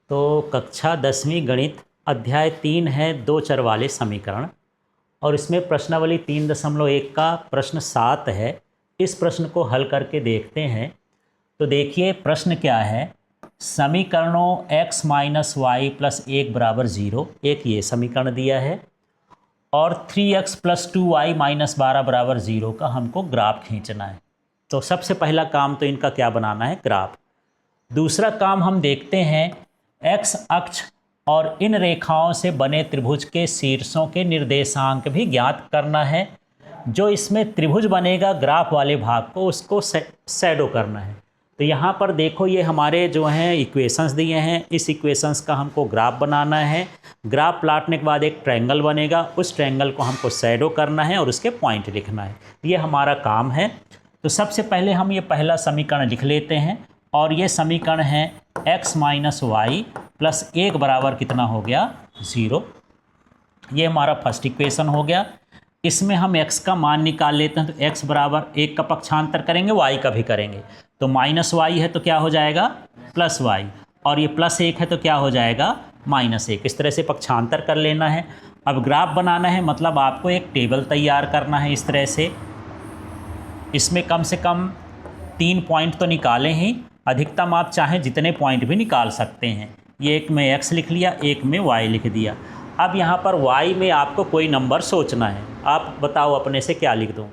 तो कक्षा 10वीं गणित अध्याय 3 है दो चर वाले समीकरण, और इसमें प्रश्नावली 3.1 का प्रश्न 7 है। इस प्रश्न को हल करके देखते हैं। तो देखिए प्रश्न क्या है, समीकरणों x माइनस वाई प्लस 1 बराबर 0, एक ये समीकरण दिया है, और 3x प्लस 2y माइनस 12 बराबर 0 का हमको ग्राफ खींचना है। तो सबसे पहला काम तो इनका क्या बनाना है, ग्राफ। दूसरा काम हम देखते हैं x अक्ष और इन रेखाओं से बने त्रिभुज के शीर्षों के निर्देशांक भी ज्ञात करना है। जो इसमें त्रिभुज बनेगा ग्राफ वाले भाग को, उसको शैडो करना है। तो यहाँ पर देखो ये हमारे जो हैं इक्वेशंस दिए हैं, इस इक्वेशंस का हमको ग्राफ बनाना है। ग्राफ प्लाटने के बाद एक ट्रायंगल बनेगा, उस ट्रायंगल को हमको शैडो करना है और उसके पॉइंट लिखना है। ये हमारा काम है। तो सबसे पहले हम ये पहला समीकरण लिख लेते हैं, और ये समीकरण है x माइनस वाई प्लस 1 बराबर कितना हो गया, 0। ये हमारा फर्स्ट इक्वेशन हो गया। इसमें हम x का मान निकाल लेते हैं। तो x बराबर 1 का पक्षांतर करेंगे, y का भी करेंगे। तो माइनस वाई है तो क्या हो जाएगा, प्लस वाई, और ये प्लस 1 है तो क्या हो जाएगा, माइनस 1। इस तरह से पक्षांतर कर लेना है। अब ग्राफ बनाना है, मतलब आपको एक टेबल तैयार करना है इस तरह से। इसमें कम से कम 3 पॉइंट तो निकालें ही, अधिकतम आप चाहें जितने पॉइंट भी निकाल सकते हैं। ये एक में x लिख लिया, एक में y लिख दिया। अब यहाँ पर y में आपको कोई नंबर सोचना है। आप बताओ अपने से क्या लिख दूँ।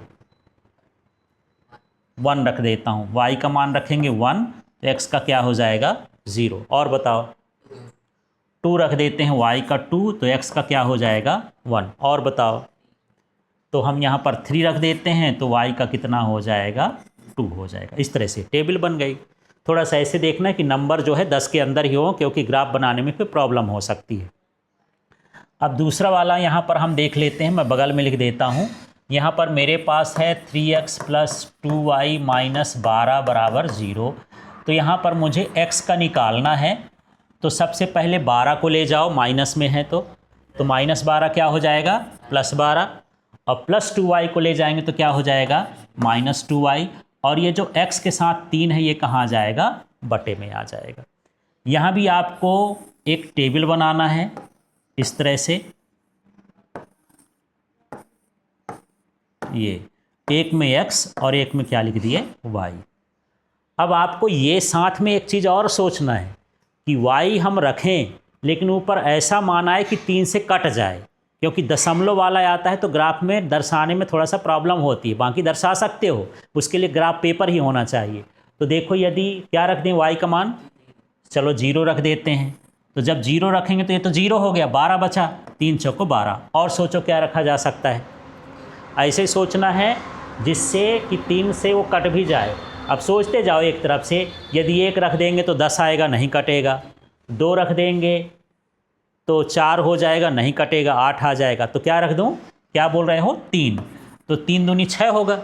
1 रख देता हूँ, y का मान रखेंगे 1, तो x का क्या हो जाएगा, 0। और बताओ 2 रख देते हैं, y का 2, तो x का क्या हो जाएगा, 1। और बताओ, तो हम यहाँ पर 3 रख देते हैं, तो y का कितना हो जाएगा, 2 हो जाएगा। इस तरह से टेबल बन गई। थोड़ा सा ऐसे देखना है कि नंबर जो है 10 के अंदर ही हो, क्योंकि ग्राफ बनाने में फिर प्रॉब्लम हो सकती है। अब दूसरा वाला यहाँ पर हम देख लेते हैं, मैं बगल में लिख देता हूँ। यहाँ पर मेरे पास है 3x प्लस 2y माइनस 12 बराबर 0। तो यहाँ पर मुझे x का निकालना है। तो सबसे पहले 12 को ले जाओ, माइनस में है तो माइनस 12 क्या हो जाएगा, प्लस 12, और प्लस 2y को ले जाएंगे तो क्या हो जाएगा, माइनस 2y, और ये जो x के साथ 3 है ये कहाँ जाएगा, बटे में आ जाएगा। यहाँ भी आपको एक टेबल बनाना है इस तरह से। ये एक में x और एक में क्या लिख दिए, y। अब आपको ये साथ में एक चीज़ और सोचना है कि y हम रखें, लेकिन ऊपर ऐसा मान आए कि 3 से कट जाए, क्योंकि दशमलव वाला आता है तो ग्राफ में दर्शाने में थोड़ा सा प्रॉब्लम होती है। बाकी दर्शा सकते हो, उसके लिए ग्राफ पेपर ही होना चाहिए। तो देखो यदि क्या रख दें, y का मान चलो 0 रख देते हैं। तो जब 0 रखेंगे तो ये तो 0 हो गया, 12 बचा, 3 चौको 12। और सोचो क्या रखा जा सकता है। ऐसे सोचना है जिससे कि 3 से वो कट भी जाए। अब सोचते जाओ एक तरफ से, यदि 1 रख देंगे तो 10 आएगा, नहीं कटेगा। 2 रख देंगे तो 4 हो जाएगा, नहीं कटेगा, 8 आ जाएगा। तो क्या रख दूं, क्या बोल रहे हो, 3। तो 3 दूनी 6 होगा,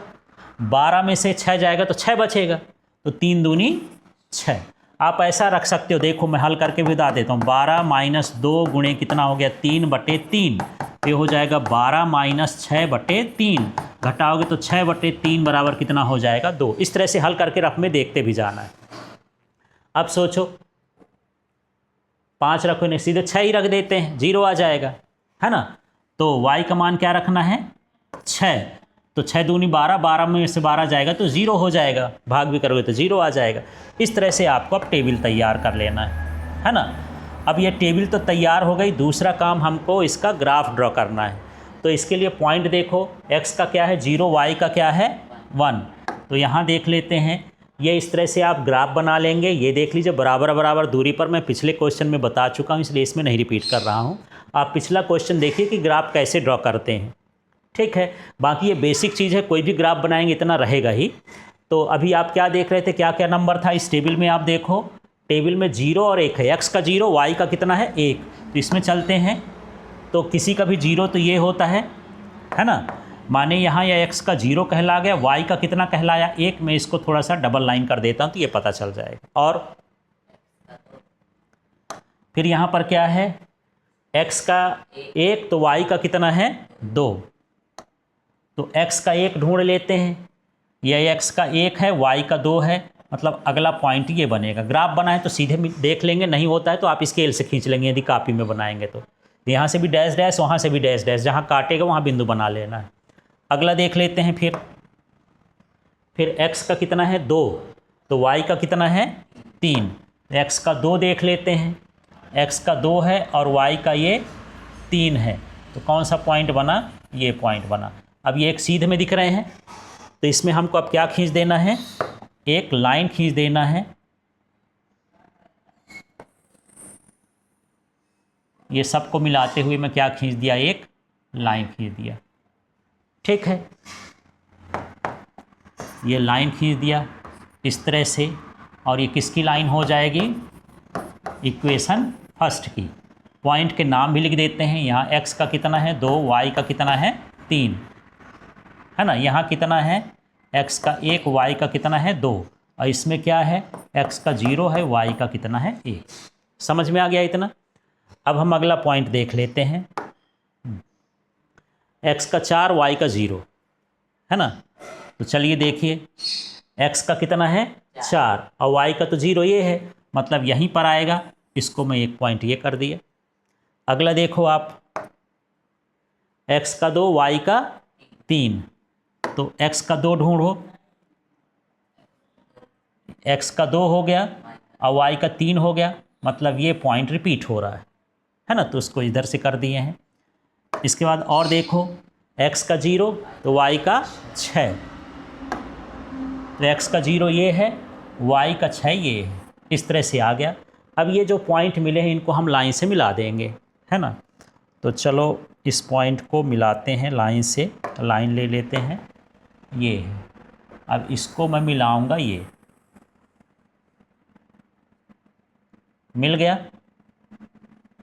12 में से 6 जाएगा तो 6 बचेगा, तो 3 दूनी 6। आप ऐसा रख सकते हो। देखो मैं हल करके भी बता देता हूँ। 12 माइनस 2 गुणे कितना हो गया, 3/3। ये हो जाएगा 12 माइनस 6/3। घटाओगे तो 6/3 बराबर कितना हो जाएगा, 2। इस तरह से हल करके रफ में देखते भी जाना है। अब सोचो 5 रखो नहीं, सीधे 6 ही रख देते हैं, 0 आ जाएगा, है ना। तो y का मान क्या रखना है, 6। तो 6 दूनी 12, 12 में से 12 जाएगा तो 0 हो जाएगा, भाग भी करोगे तो 0 आ जाएगा। इस तरह से आपको अब टेबल तैयार कर लेना है ना। अब ये टेबल तो तैयार हो गई। दूसरा काम हमको इसका ग्राफ ड्रॉ करना है। तो इसके लिए पॉइंट देखो, x का क्या है, 0, y का क्या है, 1। तो यहाँ देख लेते हैं, ये इस तरह से आप ग्राफ बना लेंगे। ये देख लीजिए बराबर बराबर दूरी पर। मैं पिछले क्वेश्चन में बता चुका हूँ, इसलिए इसमें नहीं रिपीट कर रहा हूँ। आप पिछला क्वेश्चन देखिए कि ग्राफ कैसे ड्रॉ करते हैं, ठीक है। बाकी ये बेसिक चीज़ है, कोई भी ग्राफ बनाएंगे इतना रहेगा ही। तो अभी आप क्या देख रहे थे, क्या क्या नंबर था इस टेबल में, आप देखो टेबल में 0 और 1 है। x का 0, y का कितना है, 1। तो इसमें चलते हैं। तो किसी का भी 0 तो ये होता है ना। माने यहाँ या x का 0 कहला गया, y का कितना कहलाया, 1। में इसको थोड़ा सा डबल लाइन कर देता हूँ तो ये पता चल जाएगा। और फिर यहाँ पर क्या है, x का 1 तो y का कितना है, 2। तो x का 1 ढूंढ लेते हैं। यह x का 1 है, y का 2 है। मतलब अगला पॉइंट ये बनेगा। ग्राफ बना है तो सीधे देख लेंगे, नहीं होता है तो आप स्केल से खींच लेंगे यदि कॉपी में बनाएंगे तो। यहाँ से भी डैश डैश, वहाँ से भी डैश डैश, जहाँ काटेगा वहाँ बिंदु बना लेना है। अगला देख लेते हैं फिर x का कितना है 2, तो y का कितना है 3। x का 2 देख लेते हैं, x का 2 है और y का ये 3 है, तो कौन सा पॉइंट बना, ये पॉइंट बना। अब ये एक सीध में दिख रहे हैं, तो इसमें हमको अब क्या खींच देना है, एक लाइन खींच देना है। ये सबको मिलाते हुए मैं क्या खींच दिया, एक लाइन खींच दिया। ठीक है, ये लाइन खींच दिया इस तरह से, और ये किसकी लाइन हो जाएगी, इक्वेशन फर्स्ट की। पॉइंट के नाम भी लिख देते हैं। यहाँ x का कितना है 2, y का कितना है 3, है ना। यहाँ कितना है, x का 1, y का कितना है 2, और इसमें क्या है, x का 0 है, y का कितना है 1। समझ में आ गया इतना। अब हम अगला पॉइंट देख लेते हैं। x का 4, y का 0, है ना। तो चलिए देखिए, x का कितना है 4 और y का तो 0 ये है, मतलब यहीं पर आएगा। इसको मैं एक पॉइंट ये कर दिया। अगला देखो आप, x का 2, y का 3, तो x का 2 ढूंढो। x का 2 हो गया और y का 3 हो गया, मतलब ये पॉइंट रिपीट हो रहा है ना। तो उसको इधर से कर दिए हैं। इसके बाद और देखो, x का 0 तो y का 6, तो x का 0 ये है, y का 6 ये है। इस तरह से आ गया। अब ये जो पॉइंट मिले हैं इनको हम लाइन से मिला देंगे, है ना। तो चलो इस पॉइंट को मिलाते हैं लाइन से। लाइन ले लेते हैं, ये है। अब इसको मैं मिलाऊंगा, ये मिल गया।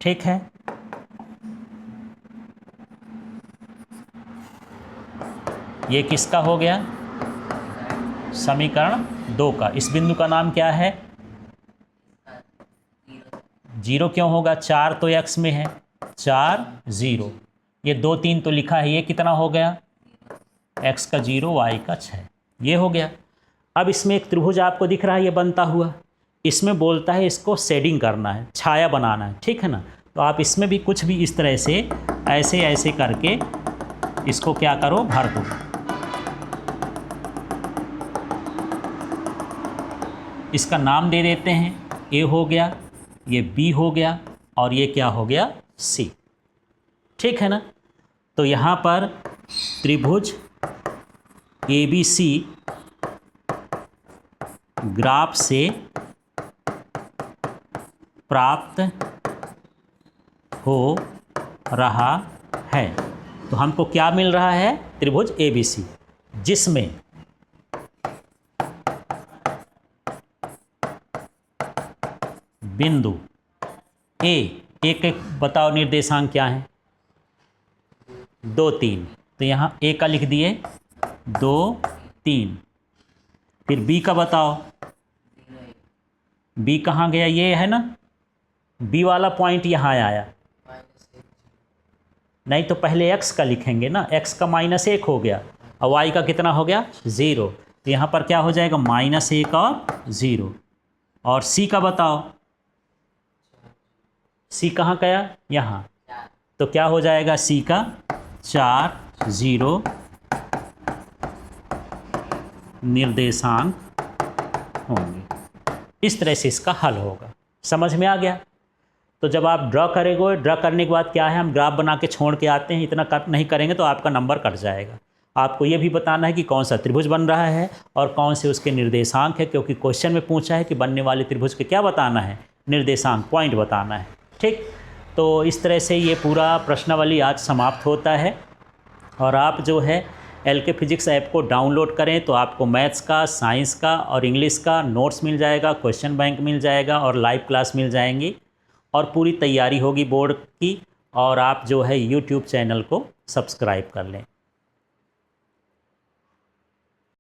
ठीक है, ये किसका हो गया, समीकरण 2 का। इस बिंदु का नाम क्या है, 0 क्यों होगा, 4 तो x में है, 4 0, ये 2 3 तो लिखा है, ये कितना हो गया, x का 0, y का 6, ये हो गया। अब इसमें एक त्रिभुज आपको दिख रहा है, ये बनता हुआ। इसमें बोलता है इसको शेडिंग करना है, छाया बनाना है, ठीक है ना। तो आप इसमें भी कुछ भी इस तरह से ऐसे ऐसे करके इसको क्या करो, भर दो। इसका नाम दे देते हैं, A हो गया, ये B हो गया, और ये क्या हो गया, C। ठीक है ना। तो यहाँ पर त्रिभुज ABC ग्राफ से प्राप्त हो रहा है। तो हमको क्या मिल रहा है, त्रिभुज ABC, जिसमें बिंदु A, एक एक बताओ निर्देशांक क्या है, 2 3, तो यहाँ A का लिख दिए 2 3। फिर B का बताओ, B कहाँ गया, ये है ना, B वाला पॉइंट यहाँ आया। नहीं तो पहले x का लिखेंगे ना, x का -1 हो गया और y का कितना हो गया 0, तो यहाँ पर क्या हो जाएगा -1 और 0। और C का बताओ, C कहाँ गया, यहाँ, तो क्या हो जाएगा, C का 4 0 निर्देशांक होंगे। इस तरह से इसका हल होगा। समझ में आ गया। तो जब आप ड्रा करेंगे, ड्रा करने के बाद क्या है, हम ग्राफ बना के छोड़ के आते हैं। इतना कट नहीं करेंगे तो आपका नंबर कट जाएगा। आपको ये भी बताना है कि कौन सा त्रिभुज बन रहा है और कौन से उसके निर्देशांक है, क्योंकि क्वेश्चन में पूछा है कि बनने वाले त्रिभुज के क्या बताना है, निर्देशांक, पॉइंट बताना है। ठीक, तो इस तरह से ये पूरा प्रश्नावली आज समाप्त होता है। और आप जो है LK फिजिक्स ऐप को डाउनलोड करें तो आपको मैथ्स का, साइंस का और इंग्लिश का नोट्स मिल जाएगा, क्वेश्चन बैंक मिल जाएगा और लाइव क्लास मिल जाएंगी, और पूरी तैयारी होगी बोर्ड की। और आप जो है YouTube चैनल को सब्सक्राइब कर लें।